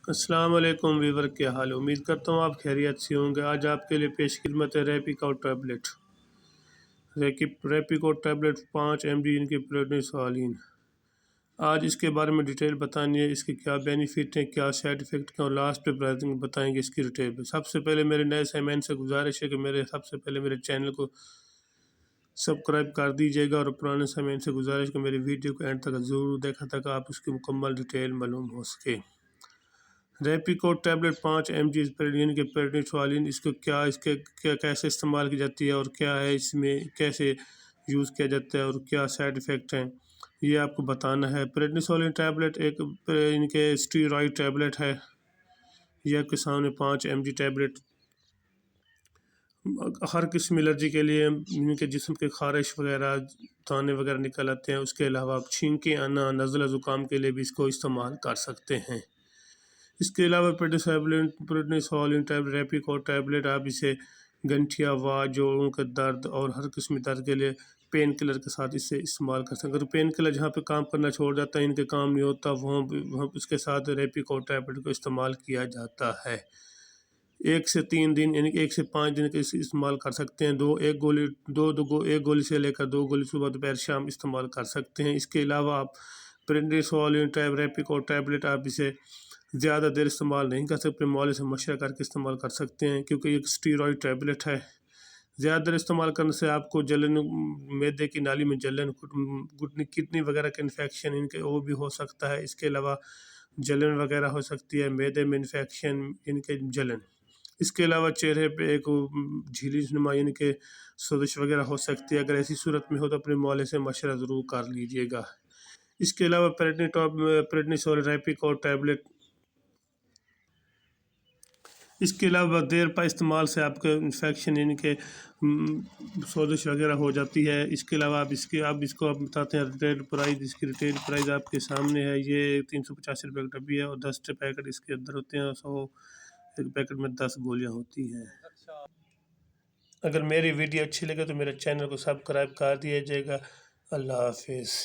السلام علیکم ویور، کیا حال ہے؟ امید کرتا ہوں آپ خیریت سے ہوں گے۔ آج آپ کے لیے پیش خدمت ہے Repco tablet. Repco tablet 5 mg ان کی پروٹین سوالین۔ آج اس کے بارے میں ڈیٹیل بتانی ہے، اس کے کیا بینیفٹ ہیں، کیا سائیڈ افیکٹ ہیں، اور لاسٹ پہ پرائزنگ بتائیں گے اس کی ڈیٹیل پہ۔ سب سے پہلے میرے نئے سامعین سے گزارش ہے کہ میرے چینل کو سبسکرائب کر دیجیے گا، اور پرانے سامعین سے گزارش کہ میری ویڈیو کو اینڈ تک ضرور دیکھا تاکہ آپ اس کی مکمل ڈیٹیل معلوم ہو سکے۔ ریپیکو ٹیبلٹ 5 mg کے پروٹین سوالین، اس کے کیسے استعمال کی جاتی ہے، اور کیا ہے اس میں، کیسے یوز کیا جاتا ہے، اور کیا سائیڈ افیکٹ ہیں، یہ آپ کو بتانا ہے۔ پروٹین سوالین ٹیبلٹ ایک ان کے اسٹیرائڈ ٹیبلٹ ہے۔ یہ آپ کے سامنے 5 mg ٹیبلٹ ہر قسم الرجی کے لیے، ان کے جسم کے خارش وغیرہ، دانے وغیرہ نکل آتے ہیں، اس کے علاوہ آپ چھینکیں آنا، نزلہ زکام کے لیے بھی اس کو استعمال کر سکتے ہیں۔ اس کے علاوہ پروٹین سوالین ٹیبلٹ ریپیکو ٹیبلٹ آپ اسے گنٹھیا، جوڑوں کے درد اور ہر قسم درد کے لیے پین کلر کے ساتھ اسے استعمال کر سکتے ہیں۔ اگر پین کلر جہاں پہ کام کرنا چھوڑ جاتا ہے، ان کے کام نہیں ہوتا، وہاں اس کے ساتھ ریپیکو ٹیبلٹ کو استعمال کیا جاتا ہے۔ 1 سے 3 دن یعنی 1 سے 5 دن کے استعمال کر سکتے ہیں۔ ایک گولی سے لے کر 2 گولی صبح دوپہر شام استعمال کر سکتے ہیں۔ اس کے علاوہ آپ پروٹین سوالین ریپیکو ٹیبلٹ آپ اسے زیادہ دیر استعمال نہیں کر سکتے، معالجے سے مشورہ کر کے استعمال کر سکتے ہیں، کیونکہ یہ ایک اسٹیرائڈ ٹیبلٹ ہے۔ زیادہ دیر استعمال کرنے سے آپ کو جلن، معدے کی نالی میں جلن، کڈنی وغیرہ کے انفیکشن ان کے وہ بھی ہو سکتا ہے۔ اس کے علاوہ جلن وغیرہ ہو سکتی ہے، معدے میں انفیکشن، ان کے جلن۔ اس کے علاوہ چہرے پہ ایک جھیلی نما یعنی کہ سوزش وغیرہ ہو سکتی ہے۔ اگر ایسی صورت میں ہو تو اپنے معالجے سے مشورہ ضرور کر لیجیے گا۔ اس کے علاوہ پروٹین سوالین ریپیکو ٹیبلٹ، اس کے علاوہ دیر پا استعمال سے آپ کا انفیکشن یعنی کہ سوزش وغیرہ ہو جاتی ہے۔ اس کے علاوہ آپ بتاتے ہیں ریٹیل پرائز۔ اس کی ریٹیل پرائز آپ کے سامنے ہے، یہ 385 روپے کا ڈبی ہے، اور 10 پیکٹ اس کے اندر ہوتے ہیں، ایک پیکٹ میں 10 گولیاں ہوتی ہیں۔ اگر میری ویڈیو اچھی لگے تو میرے چینل کو سبسکرائب کر دیجیے گا۔ اللہ حافظ۔